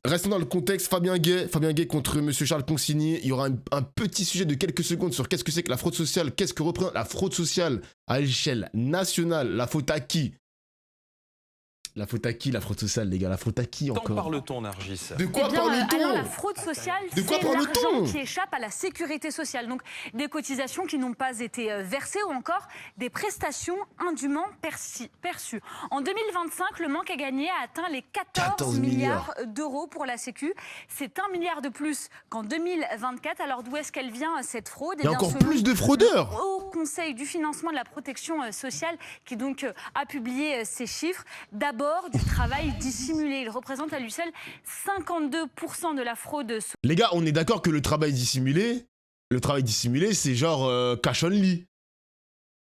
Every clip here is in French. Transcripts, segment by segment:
Restons dans le contexte. Fabien Gay contre Monsieur Charles Consigny. Il y aura un petit sujet de quelques secondes sur qu'est-ce que c'est que la fraude sociale, qu'est-ce que représente la fraude sociale à l'échelle nationale. La faute à qui? La faute à qui, la fraude sociale, les gars? La faute à qui encore? T'en parle-t-on, Nargis? De quoi Eh bien, parle-t-on? alors, la fraude sociale, De quoi c'est parle-t-on? l'argent qui échappe à la sécurité sociale. Donc, des cotisations qui n'ont pas été versées ou encore des prestations indûment perçues. En 2025, le manque à gagner a atteint les 14 milliards d'euros pour la Sécu. C'est 1 milliard de plus qu'en 2024. Alors, d'où est-ce qu'elle vient, cette fraude? Il y a encore plus de fraudeurs. Au Conseil du financement de la protection sociale qui donc a publié ces chiffres. D'abord, du travail dissimulé. Il représente à lui seul 52% de la fraude. Les gars, on est d'accord que le travail dissimulé, c'est genre cash only.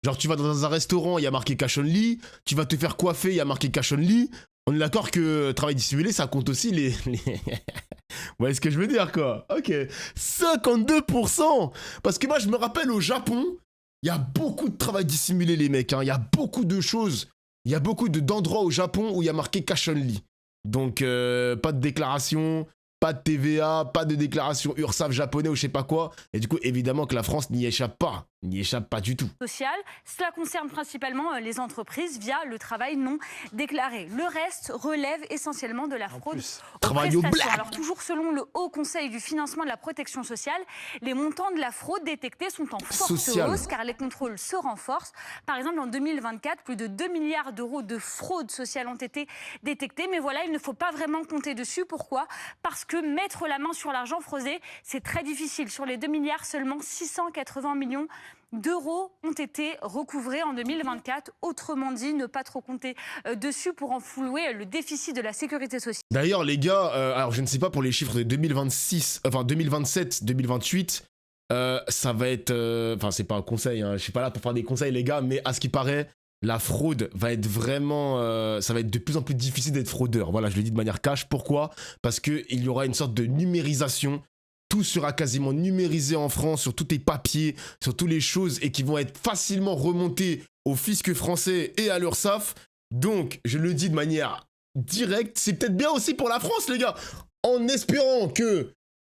Genre tu vas dans un restaurant, il y a marqué cash only, tu vas te faire coiffer, il y a marqué cash only. On est d'accord que travail dissimulé, ça compte aussi les... Vous voyez ce que je veux dire, quoi? Ok. 52%. Parce que moi, je me rappelle au Japon, il y a beaucoup de travail dissimulé, les mecs. Hein. Il y a beaucoup de choses. Il y a beaucoup d'endroits au Japon où il y a marqué cash only. Donc, pas de déclaration, pas de TVA, pas de déclaration URSSAF japonais ou je sais pas quoi. Et du coup, évidemment que la France n'y échappe pas. N'y échappe pas du tout. Social, cela concerne principalement les entreprises via le travail non déclaré. Le reste relève essentiellement de la fraude aux travail au prestations. black. Alors toujours selon le Haut Conseil du financement de la protection sociale, les montants de la fraude détectés sont en forte hausse car les contrôles se renforcent. Par exemple, en 2024, plus de 2 milliards d'euros de fraude sociale ont été détectés. Mais voilà, il ne faut pas vraiment compter dessus. Pourquoi? Parce que mettre la main sur l'argent fraudé, c'est très difficile. Sur les 2 milliards, seulement 680 millions d'euros ont été recouvrés en 2024. Autrement dit, ne pas trop compter dessus pour enflouer le déficit de la sécurité sociale. D'ailleurs, les gars, alors je ne sais pas pour les chiffres de 2026, enfin 2027, 2028, ça va être... Enfin, c'est pas un conseil, hein, je suis pas là pour faire des conseils, les gars, mais à ce qui paraît, la fraude va être vraiment... ça va être de plus en plus difficile d'être fraudeur. Voilà, je le dis de manière cash. Pourquoi? Parce qu'il y aura une sorte de numérisation. Tout sera quasiment numérisé en France, sur tous tes papiers, sur toutes les choses, et qui vont être facilement remontées au fisc français et à l'URSSAF. Donc, je le dis de manière directe, c'est peut-être bien aussi pour la France, les gars, en espérant que,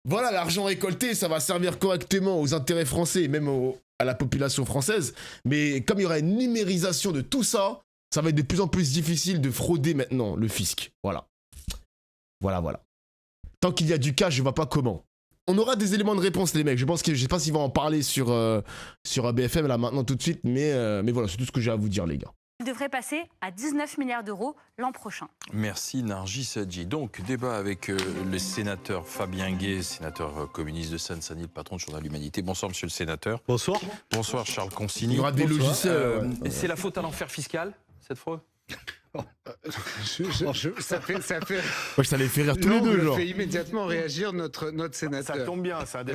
voilà, l'argent récolté, ça va servir correctement aux intérêts français, et même à la population française. Mais comme il y aura une numérisation de tout ça, ça va être de plus en plus difficile de frauder maintenant le fisc. Voilà. Voilà. Tant qu'il y a du cash, je vois pas comment. On aura des éléments de réponse, les mecs. Je pense que je sais pas s'ils vont en parler sur BFM là maintenant tout de suite, mais voilà, c'est tout ce que j'ai à vous dire, les gars. Il devrait passer à 19 milliards d'euros l'an prochain. Merci Nargis Adji. Donc, débat avec le sénateur Fabien Gay, sénateur communiste de Seine-Saint-Denis, le patron de Journal L'Humanité. Bonsoir, monsieur le sénateur. Bonsoir. Bonsoir, Charles Consigny. Il y aura des logiciels. C'est la faute à l'enfer fiscal, cette fraude? Ça fait... Moi, ça les fait rire tous les deux, genre. Je fais immédiatement réagir notre sénateur. Ça tombe bien, ça.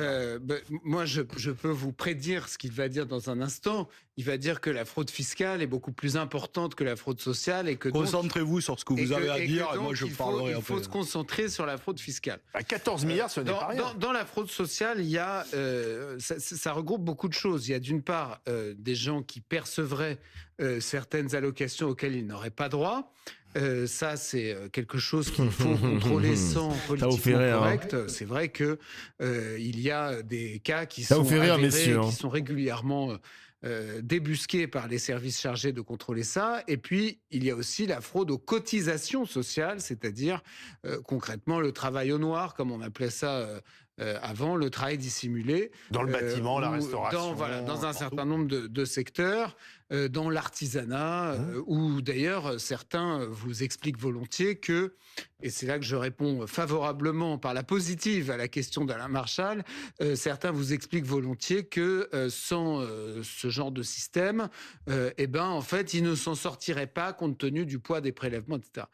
Moi, je peux vous prédire ce qu'il va dire dans un instant. Il va dire que la fraude fiscale est beaucoup plus importante que la fraude sociale et que concentrez-vous sur ce que vous avez à dire et moi je parlerai un peu. Il faut se concentrer sur la fraude fiscale. À 14 milliards, ce n'est pas rien. Dans la fraude sociale, il y a ça regroupe beaucoup de choses. Il y a d'une part des gens qui percevraient certaines allocations auxquelles ils n'auraient pas droit. Ça, c'est quelque chose qu'il faut contrôler sans politiquement correct. Hein. C'est vrai que il y a des cas qui sont avérés, qui sont régulièrement débusqués par les services chargés de contrôler ça. Et puis, il y a aussi la fraude aux cotisations sociales, c'est-à-dire concrètement le travail au noir, comme on appelait ça avant, le travail dissimulé. Dans le bâtiment, la restauration. Dans un certain nombre de secteurs, dans l'artisanat, où d'ailleurs certains vous expliquent volontiers que, et c'est là que je réponds favorablement par la positive à la question d'Alain Marchal, certains vous expliquent volontiers que sans ce genre de système, en fait, ils ne s'en sortiraient pas compte tenu du poids des prélèvements, etc.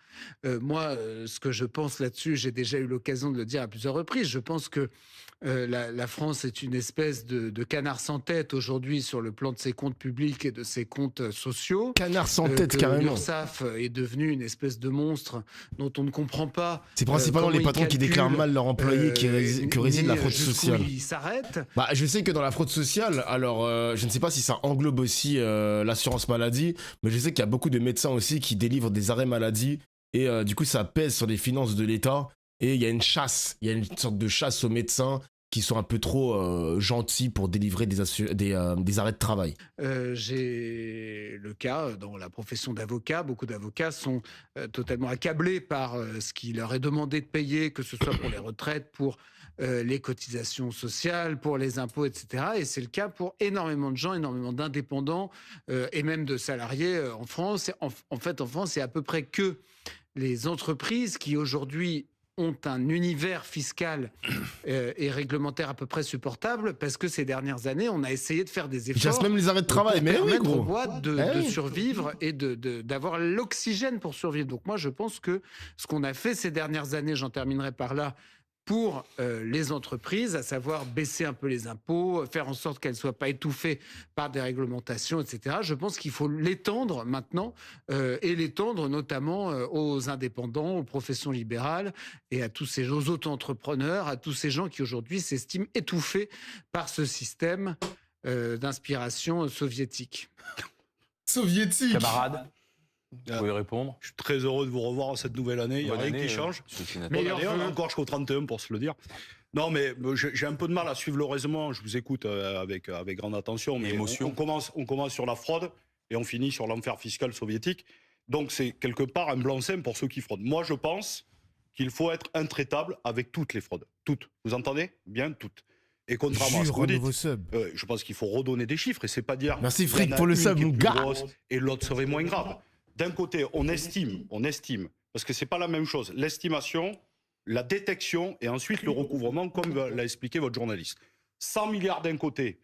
Moi, ce que je pense là-dessus, j'ai déjà eu l'occasion de le dire à plusieurs reprises, je pense que la France est une espèce de canard sans tête aujourd'hui sur le plan de ses comptes publics et de ses comptes sociaux. Canard sans tête, carrément. L'URSSAF est devenu une espèce de monstre dont on ne comprend pas. C'est principalement les patrons qui déclarent mal leurs employés que réside la fraude sociale. Ils s'arrêtent. Bah, je sais que dans la fraude sociale, alors je ne sais pas si ça englobe aussi l'assurance maladie, mais je sais qu'il y a beaucoup de médecins aussi qui délivrent des arrêts maladie et du coup ça pèse sur les finances de l'État. et il y a une sorte de chasse aux médecins qui sont un peu trop gentils pour délivrer des arrêts de travail. J'ai le cas dans la profession d'avocat. Beaucoup d'avocats sont totalement accablés par ce qui leur est demandé de payer, que ce soit pour les retraites, pour les cotisations sociales, pour les impôts, etc. Et c'est le cas pour énormément de gens, énormément d'indépendants et même de salariés en France. En fait, en France, c'est à peu près que les entreprises qui aujourd'hui ont un univers fiscal et réglementaire à peu près supportable, parce que ces dernières années, on a essayé de faire des efforts. Chasse même les arrêts de travail, mais oui, gros. Aux boîtes de survivre et d'avoir l'oxygène pour survivre. Donc moi, je pense que ce qu'on a fait ces dernières années, j'en terminerai par là, pour les entreprises, à savoir baisser un peu les impôts, faire en sorte qu'elles ne soient pas étouffées par des réglementations, etc. Je pense qu'il faut l'étendre maintenant et l'étendre notamment aux indépendants, aux professions libérales et à tous ces auto-entrepreneurs, à tous ces gens qui aujourd'hui s'estiment étouffés par ce système d'inspiration soviétique. Soviétique. Camarade, vous pouvez répondre. Je suis très heureux de vous revoir cette nouvelle année. Il n'y a rien qui change. Mais on est encore jusqu'au 31 pour se le dire. Non, mais j'ai un peu de mal à suivre le raisonnement. Je vous écoute avec grande attention. Mais on commence sur la fraude et on finit sur l'enfer fiscal soviétique. Donc c'est quelque part un blanc-seing pour ceux qui fraudent. Moi, je pense qu'il faut être intraitable avec toutes les fraudes. Toutes. Vous entendez ? Bien, toutes. Et contrairement à ce que vous dites, je pense qu'il faut redonner des chiffres et c'est pas dire. Merci Frick pour le sub, mon gars. Et l'autre serait moins grave. D'un côté, on estime, parce que c'est pas la même chose. L'estimation, la détection et ensuite le recouvrement, comme l'a expliqué votre journaliste. 100 milliards d'un côté,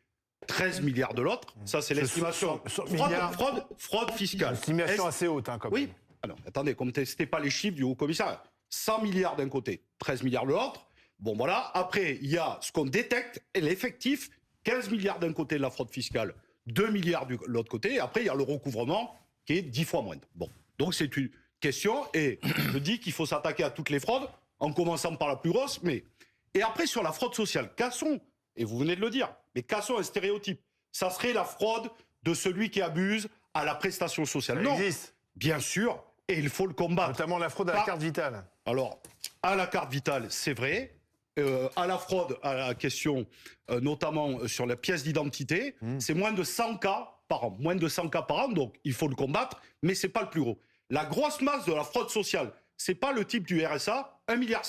13 milliards de l'autre. Ça, c'est l'estimation. Fraude fiscale. Estimation assez haute, quand même. Oui. Alors, attendez, contestez pas les chiffres du haut-commissariat. 100 milliards d'un côté, 13 milliards de l'autre. Bon, voilà. Après, il y a ce qu'on détecte et l'effectif. 15 milliards d'un côté de la fraude fiscale, 2 milliards de l'autre côté. Et après, il y a le recouvrement qui est 10 fois moindre. Bon, donc c'est une question, et je dis qu'il faut s'attaquer à toutes les fraudes, en commençant par la plus grosse, et après sur la fraude sociale, cassons, et vous venez de le dire, mais cassons un stéréotype. Ça serait la fraude de celui qui abuse à la prestation sociale. Ça existe. Bien sûr, et il faut le combattre. Notamment la fraude à la carte vitale. Alors, à la carte vitale, c'est vrai. À la fraude, à la question, notamment sur la pièce d'identité, c'est moins de 100 cas par an. Moins de 100 cas par an, donc il faut le combattre, mais c'est pas le plus gros. La grosse masse de la fraude sociale, c'est pas le type du RSA, 1,5 milliard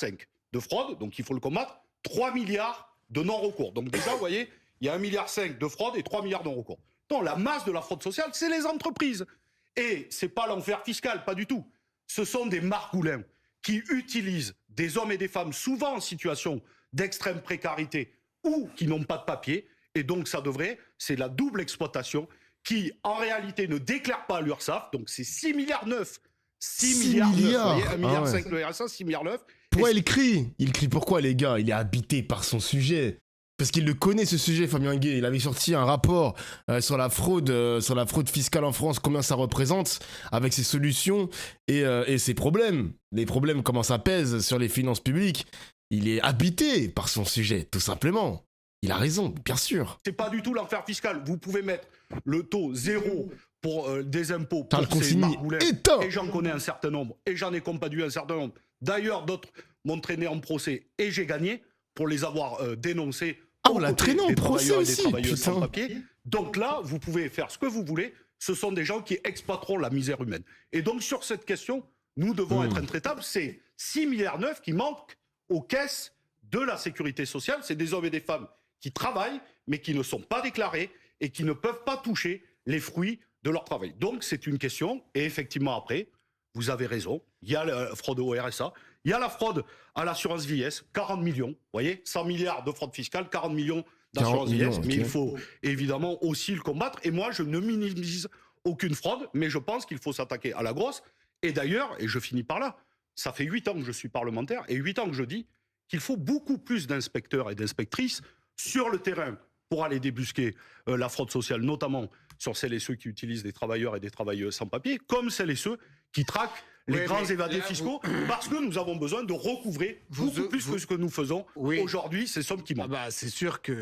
de fraude, donc il faut le combattre, 3 milliards de non-recours. Donc déjà, vous voyez, il y a 1,5 milliard de fraude et 3 milliards de non-recours. Donc la masse de la fraude sociale, c'est les entreprises. Et c'est pas l'enfer fiscal, pas du tout. Ce sont des margoulins qui utilisent des hommes et des femmes souvent en situation d'extrême précarité ou qui n'ont pas de papier. Et donc c'est la double exploitation qui, en réalité, ne déclarent pas à l'URSSAF. Donc c'est 6,9 milliards. 6 milliards. Vous voyez, 1,5 milliard le RSA, 6,9 milliards. Pourquoi il crie ? Il crie pourquoi, les gars ? Il est habité par son sujet. Parce qu'il le connaît, ce sujet, Fabien Gay. Il avait sorti un rapport sur la fraude fiscale en France, combien ça représente, avec ses solutions et ses problèmes. Les problèmes, comment ça pèse sur les finances publiques. Il est habité par son sujet, tout simplement. Il a raison, bien sûr. C'est pas du tout l'enfer fiscal. Vous pouvez mettre le taux 0 pour des impôts pour ces margoulins. Et j'en connais un certain nombre. Et j'en ai combattu un certain nombre. D'ailleurs, d'autres m'ont traîné en procès. Et j'ai gagné pour les avoir dénoncés. Ah, on l'a traîné en procès aussi, sans papier. Donc là, vous pouvez faire ce que vous voulez. Ce sont des gens qui exploiteront la misère humaine. Et donc, sur cette question, nous devons être intraitables. C'est 6,9 milliards qui manquent aux caisses de la sécurité sociale. C'est des hommes et des femmes qui travaillent, mais qui ne sont pas déclarés et qui ne peuvent pas toucher les fruits de leur travail. Donc, c'est une question. Et effectivement, après, vous avez raison. Il y a la fraude au RSA. Il y a la fraude à l'assurance vieillesse, 40 millions. Vous voyez, 100 milliards de fraude fiscale, 40 millions d'assurance vieillesse. Mais il faut évidemment aussi le combattre. Et moi, je ne minimise aucune fraude, mais je pense qu'il faut s'attaquer à la grosse. Et d'ailleurs, et je finis par là, ça fait 8 ans que je suis parlementaire et 8 ans que je dis qu'il faut beaucoup plus d'inspecteurs et d'inspectrices sur le terrain pour aller débusquer la fraude sociale, notamment sur celles et ceux qui utilisent des travailleurs et des travailleuses sans papier, comme celles et ceux qui traquent les grands évadés fiscaux, parce que nous avons besoin de recouvrer beaucoup plus que ce que nous faisons aujourd'hui, ces sommes qui manquent. C'est sûr que,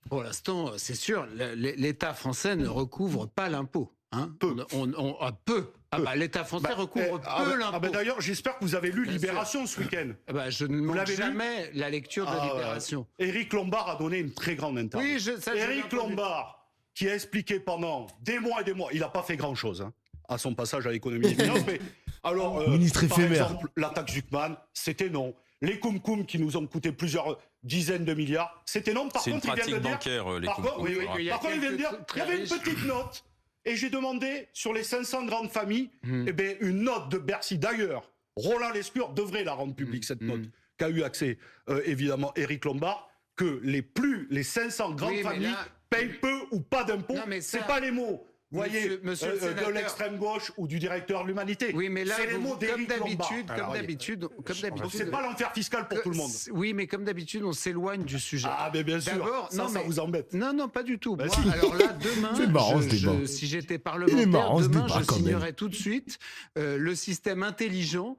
pour l'instant, c'est sûr, l'État français ne recouvre pas l'impôt. Peu. L'État français recouvre peu l'impôt. D'ailleurs, j'espère que vous avez lu Bien Libération ce week-end. Je ne manque jamais la lecture de Libération. Éric Lombard a donné une très grande interview. Éric Lombard, qui a expliqué pendant des mois et des mois, il n'a pas fait grand-chose à son passage à l'économie et finances, mais alors, ministre par éphémère. exemple, la taxe Zuckman, c'était non. Les Koum qui nous ont coûté plusieurs dizaines de milliards, c'était non. C'est une pratique bancaire, les Par contre, Koum. Par contre, il vient de dire, il y avait une petite note. Et j'ai demandé, sur les 500 grandes familles, une note de Bercy. D'ailleurs, Roland Lescure devrait la rendre publique, cette note, qu'a eu accès, évidemment, Éric Lombard, que les 500 grandes familles payent peu ou pas d'impôts. C'est pas les mots. Vous voyez, de l'extrême gauche ou du directeur de l'Humanité. Oui, mais là, c'est les mots d'Éric Lombard. Comme d'habitude. Donc c'est pas l'enfer fiscal pour tout le monde. Oui, mais comme d'habitude, on s'éloigne du sujet. Mais bien sûr. Ça vous embête. Non, pas du tout. Moi, alors là, demain, si j'étais parlementaire, demain, je signerais tout de suite le système intelligent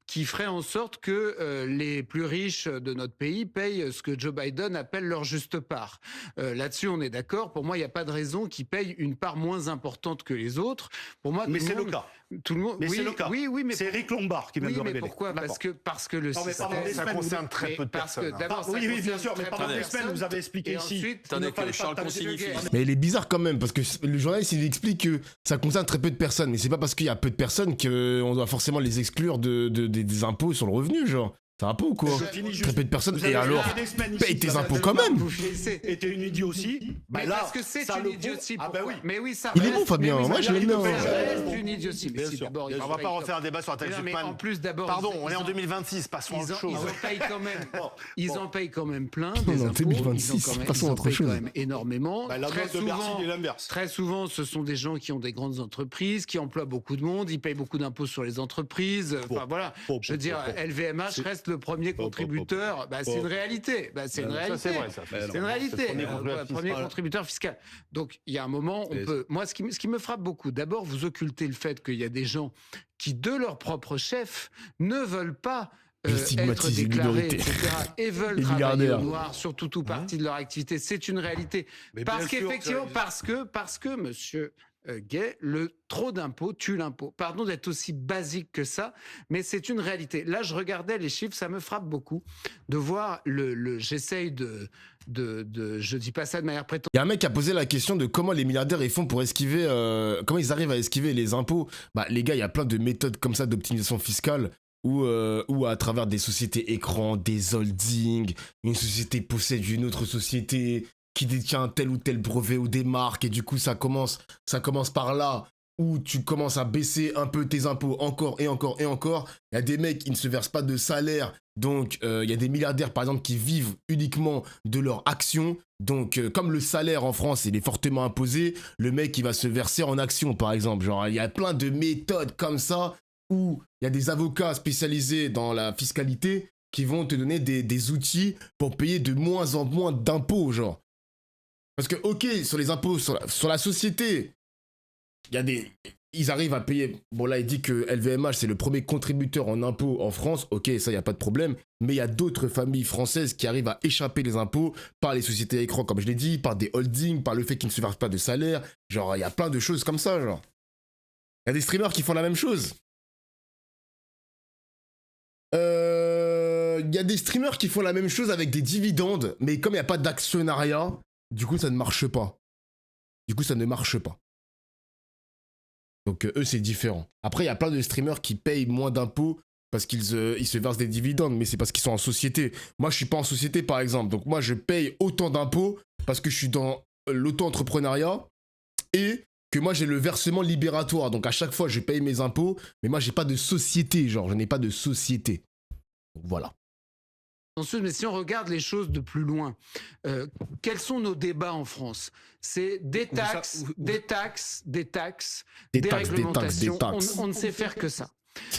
qui ferait en sorte que les plus riches de notre pays payent ce que Joe Biden appelle leur juste part. Là-dessus, on est d'accord. Pour moi, il n'y a pas de raison qu'ils payent une part moins importante que les autres. Pour moi, mais c'est le cas. Tout le monde. Mais c'est le cas. Oui, mais c'est Éric Lombard qui vient de le révéler. Mais pourquoi ? Parce que le système. Ça concerne très peu de personnes. Oui, bien sûr. Mais pendant des semaines, vous avez expliqué ici. Attendez que Charles Consigny finisse. Mais il est bizarre quand même, parce que le journaliste, il explique que ça concerne très peu de personnes. Mais c'est pas parce qu'il y a peu de personnes qu'on doit forcément les exclure des impôts sur le revenu, genre. Ça va pas ou quoi ? Très peu de personnes. Et alors, paye tes impôts quand même. Et t'es une idiotie. Parce que c'est une idiotie. Mais oui, ça. Il est bon, Fabien. Moi, je l'aime bien. C'est une idiotie. On va pas refaire un débat sur la taxe Zuckman. En plus, d'abord. Pardon, on est en 2026. Passons à autre chose. Ils en payent quand même plein. Des impôts. 2026. Passons à autre chose. Quand même énormément. Très souvent, ce sont des gens qui ont des grandes entreprises, qui emploient beaucoup de monde. Ils payent beaucoup d'impôts sur les entreprises. Enfin voilà. Je veux dire, LVMH reste le premier contributeur, c'est une réalité. C'est une réalité. Ça, c'est vrai, ça. C'est une réalité. Premier contributeur fiscal. Donc, il y a un moment, on peut. Moi, ce qui me frappe beaucoup, d'abord, vous occultez le fait qu'il y a des gens qui, de leur propre chef, ne veulent pas être déclarés, etc., et veulent travailler au noir sur tout ou partie de leur activité. C'est une réalité. Parce qu'effectivement, parce que, monsieur Gay, le trop d'impôts tue l'impôt. Pardon d'être aussi basique que ça, mais c'est une réalité. Là, je regardais les chiffres, ça me frappe beaucoup de voir j'essaye je dis pas ça de manière prétentieuse. Il y a un mec qui a posé la question de comment les milliardaires ils font pour esquiver, comment ils arrivent à esquiver les impôts. Les gars, il y a plein de méthodes comme ça d'optimisation fiscale ou à travers des sociétés écrans, des holdings, une société possède une autre société qui détient tel ou tel brevet ou des marques, et du coup ça commence par là, où tu commences à baisser un peu tes impôts encore et encore et encore. Il y a des mecs qui ne se versent pas de salaire, donc il y a des milliardaires par exemple qui vivent uniquement de leurs actions. Donc comme le salaire en France il est fortement imposé, le mec il va se verser en actions par exemple. Genre il y a plein de méthodes comme ça, où il y a des avocats spécialisés dans la fiscalité qui vont te donner des outils pour payer de moins en moins d'impôts, genre. Parce que, ok, sur les impôts, sur la société, ils arrivent à payer. Bon, là, il dit que LVMH, c'est le premier contributeur en impôts en France. Ok, ça, il n'y a pas de problème. Mais il y a d'autres familles françaises qui arrivent à échapper les impôts par les sociétés à écran, comme je l'ai dit, par des holdings, par le fait qu'ils ne se versent pas de salaire. Genre, il y a plein de choses comme ça, genre. Il y a des streamers qui font la même chose. Il y a des streamers qui font la même chose avec des dividendes, mais comme il n'y a pas d'actionnariat, du coup, ça ne marche pas. Donc, eux, c'est différent. Après, il y a plein de streamers qui payent moins d'impôts parce qu'ils se versent des dividendes, mais c'est parce qu'ils sont en société. Moi, je ne suis pas en société, par exemple. Donc, moi, je paye autant d'impôts parce que je suis dans l'auto-entrepreneuriat et que moi, j'ai le versement libératoire. Donc, à chaque fois, je paye mes impôts, mais moi, je n'ai pas de société, genre. Je n'ai pas de société. Donc, voilà. Mais si on regarde les choses de plus loin, quels sont nos débats en France ? C'est des taxes, des réglementations. On ne sait faire que ça.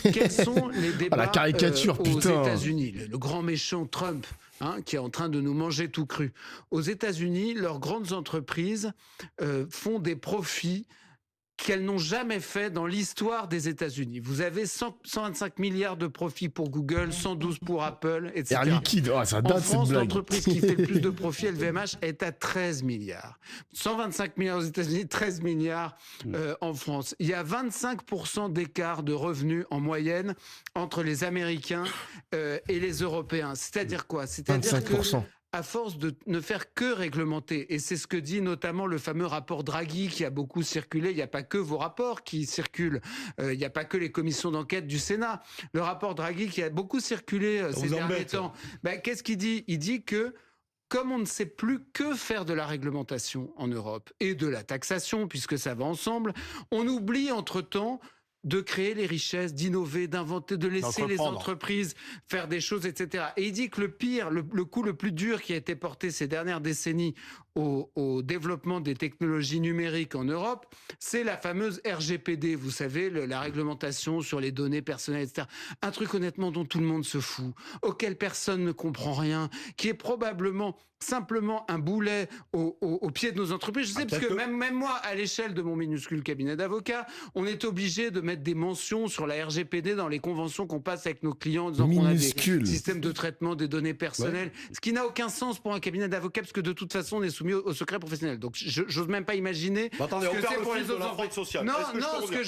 Quels sont les débats la caricature, aux États-Unis ? Le grand méchant Trump, qui est en train de nous manger tout cru. Aux États-Unis, leurs grandes entreprises font des profits qu'elles n'ont jamais fait dans l'histoire des États-Unis. Vous avez 125 milliards de profits pour Google, 112 pour Apple, etc. Air Liquide, ça date en France, cette blague. l'entreprise qui fait le plus de profits, LVMH, est à 13 milliards. 125 milliards aux États-Unis, 13 milliards en France. Il y a 25% d'écart de revenus en moyenne entre les Américains et les Européens. C'est-à-dire quoi? C'est-à-dire 25%. à force de ne faire que réglementer, et c'est ce que dit notamment le fameux rapport Draghi qui a beaucoup circulé, il n'y a pas que vos rapports qui circulent, il n'y a pas que les commissions d'enquête du Sénat, le rapport Draghi qui a beaucoup circulé ces derniers temps, qu'est-ce qu'il dit? Il dit que comme on ne sait plus que faire de la réglementation en Europe et de la taxation, puisque ça va ensemble, on oublie entre-temps de créer les richesses, d'innover, d'inventer, de laisser les entreprises faire des choses, etc. Et il dit que le pire, le coup le plus dur qui a été porté ces dernières décennies au développement des technologies numériques en Europe, c'est la fameuse RGPD, vous savez, la réglementation sur les données personnelles, etc. Un truc honnêtement dont tout le monde se fout, auquel personne ne comprend rien, qui est probablement simplement un boulet au pied de nos entreprises. Je sais, parce que même moi, à l'échelle de mon minuscule cabinet d'avocats, on est obligé de mettre des mentions sur la RGPD dans les conventions qu'on passe avec nos clients en disant qu'on a des systèmes de traitement des données personnelles, ce qui n'a aucun sens pour un cabinet d'avocats, parce que de toute façon, on est soumis au secret professionnel. Donc, j'ose même pas imaginer ce que c'est pour les autres entreprises. Non, ce que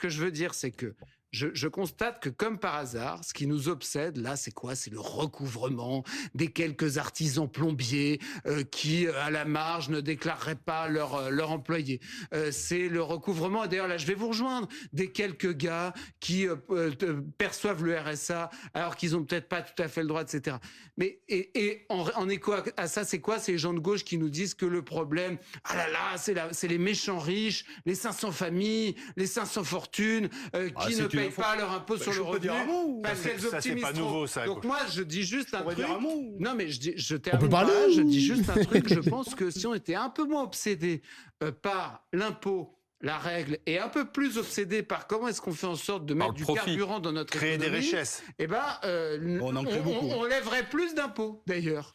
je veux dire, c'est que je constate que, comme par hasard, ce qui nous obsède, là, c'est quoi? C'est le recouvrement des quelques artisans plombiers qui, à la marge, ne déclareraient pas leur employé. C'est le recouvrement, et d'ailleurs, là, je vais vous rejoindre, des quelques gars qui perçoivent le RSA alors qu'ils ont peut-être pas tout à fait le droit, etc. Mais et en écho à ça, c'est quoi? C'est les gens de gauche qui nous disent que le problème, ah là là, c'est les méchants riches, les 500 familles, les 500 fortunes qui ne payent pas leur impôt sur le revenu parce qu'elles optimisent trop. Nouveau, ça, donc moi, je dis juste un truc. Non, mais je dis juste un truc. Je pense que si on était un peu moins obsédé par l'impôt, la règle, et un peu plus obsédé par comment est-ce qu'on fait en sorte de mettre du carburant dans notre économie, créer des richesses, on lèverait plus d'impôts, d'ailleurs.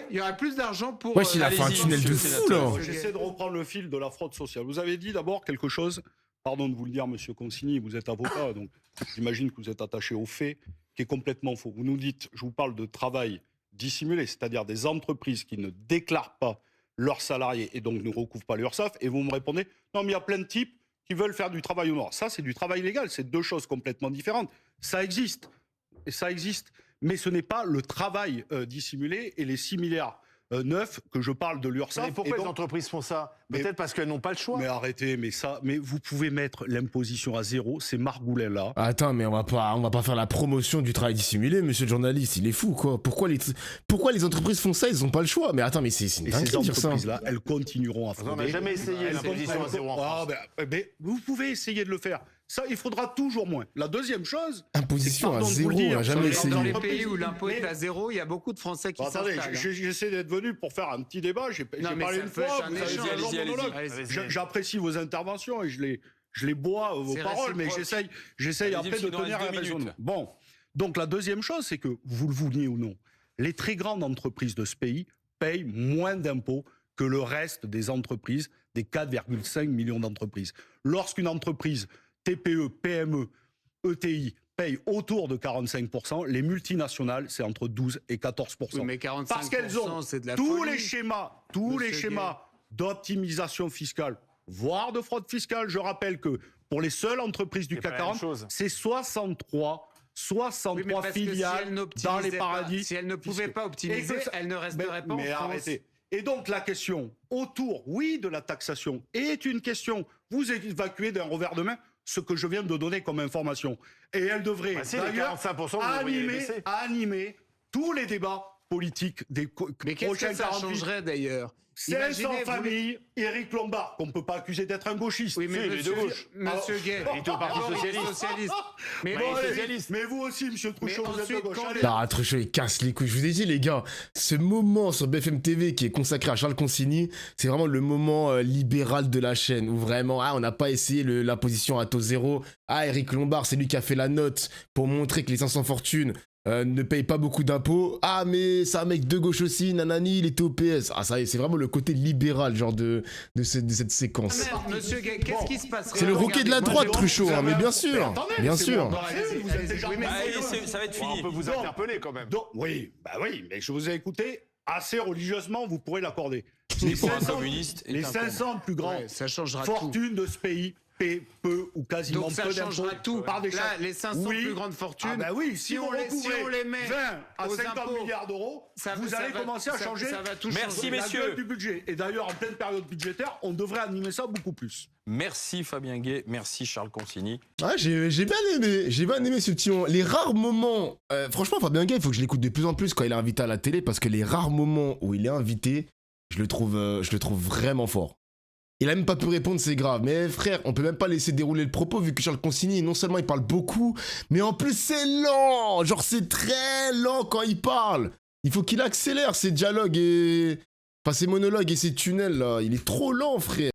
Il y aurait plus d'argent pour... il a fait un tunnel de fou, là. J'essaie de reprendre le fil de la fraude sociale. Vous avez dit d'abord quelque chose... Pardon de vous le dire, monsieur Consigny, vous êtes avocat, donc j'imagine que vous êtes attaché aux faits, qui est complètement faux. Vous nous dites, je vous parle de travail dissimulé, c'est-à-dire des entreprises qui ne déclarent pas leurs salariés et donc ne recouvrent pas l'URSSAF, et vous me répondez, non mais il y a plein de types qui veulent faire du travail au noir. Ça, c'est du travail légal, c'est deux choses complètement différentes. Ça existe, mais ce n'est pas le travail dissimulé, et les 6 milliards 9 que je parle de l'URSSAF. Mais pourquoi les entreprises font ça? Peut-être parce qu'elles n'ont pas le choix. Mais arrêtez, mais vous pouvez mettre l'imposition à zéro, ces margoulins-là. Attends, mais on va pas faire la promotion du travail dissimulé, monsieur le journaliste, il est fou, quoi. Pourquoi les entreprises font ça? Ils ont pas le choix. Mais attends, mais c'est une dinguerie de dire ça. Ces entreprises-là, elles continueront à frauder. On n'a jamais essayé l'imposition à zéro en France. Mais vous pouvez essayer de le faire. Ça, il faudra toujours moins. La deuxième chose... Imposition à zéro, on n'a jamais essayé. Dans les pays où l'impôt est à zéro, il y a beaucoup de Français qui s'installent. J'essaie d'être venu pour faire un petit débat. J'ai parlé une fois, vous avez fait un long monologue. J'apprécie vos interventions et je les bois, vos paroles, mais j'essaye après de tenir un raisonnement. Bon, donc la deuxième chose, c'est que, vous le vouliez ou non, les très grandes entreprises de ce pays payent moins d'impôts que le reste des entreprises, des 4,5 millions d'entreprises. Lorsqu'une entreprise... TPE, PME, ETI payent autour de 45%. Les multinationales, c'est entre 12 et 14%. Oui, mais 45%, parce qu'elles ont tous les schémas d'optimisation fiscale, voire de fraude fiscale. Je rappelle que pour les seules entreprises du CAC 40, c'est 63 filiales dans les paradis. Si elles ne pouvaient pas optimiser, elles ne resteraient pas en France. Arrêtez. Et donc la question autour, de la taxation, est une question. Vous évacuez d'un revers de main ce que je viens de donner comme information. Et elle devrait d'ailleurs animer tous les débats politiques des prochaines 48 heures. Mais qu'est-ce que ça changerait d'ailleurs? 500 familles, Éric Lombard, qu'on ne peut pas accuser d'être un gauchiste. Oui, mais monsieur Gay, il est au Parti Socialiste. Mais vous aussi, monsieur Truchot, vous êtes de gauche. Truchot, il casse les couilles. Je vous ai dit, les gars, ce moment sur BFM TV qui est consacré à Charles Consigny, c'est vraiment le moment libéral de la chaîne, où vraiment, on n'a pas essayé la position à taux zéro. Éric Lombard, c'est lui qui a fait la note pour montrer que les 500 fortunes ne paye pas beaucoup d'impôts. Ah, mais c'est un mec de gauche aussi, nanani, il était au PS. Ah, ça, c'est vraiment le côté libéral, genre, de cette séquence. Monsieur, qu'est-ce qui se passe? C'est le roquet de la droite, Truchot, hein, mais bien sûr. Bien sûr. Ça va être fini. On peut vous interpeller quand même. Oui, mais je vous ai écouté assez religieusement, vous pourrez l'accorder. Les 500 plus grandes fortunes de ce pays paient peu ou quasiment donc ça peu changera d'impôts tout. Par des Là, les 500 plus grandes fortunes, ah bah oui, si on les met 20 à 50 impôts, milliards d'euros, vous allez commencer à changer Merci, la messieurs. gueule du budget. Et d'ailleurs, en pleine période budgétaire, on devrait animer ça beaucoup plus. Merci Fabien Gay, merci Charles Consigny. Ouais, j'ai bien aimé ce petit moment. Les rares moments, franchement, Fabien Gay, il faut que je l'écoute de plus en plus quand il est invité à la télé, parce que les rares moments où il est invité, je le trouve vraiment fort. Il a même pas pu répondre, c'est grave. Mais frère, on peut même pas laisser dérouler le propos vu que Charles Consigny, non seulement il parle beaucoup, mais en plus c'est lent. Genre c'est très lent quand il parle. Il faut qu'il accélère ses dialogues et... Enfin ses monologues et ses tunnels là. Il est trop lent, frère.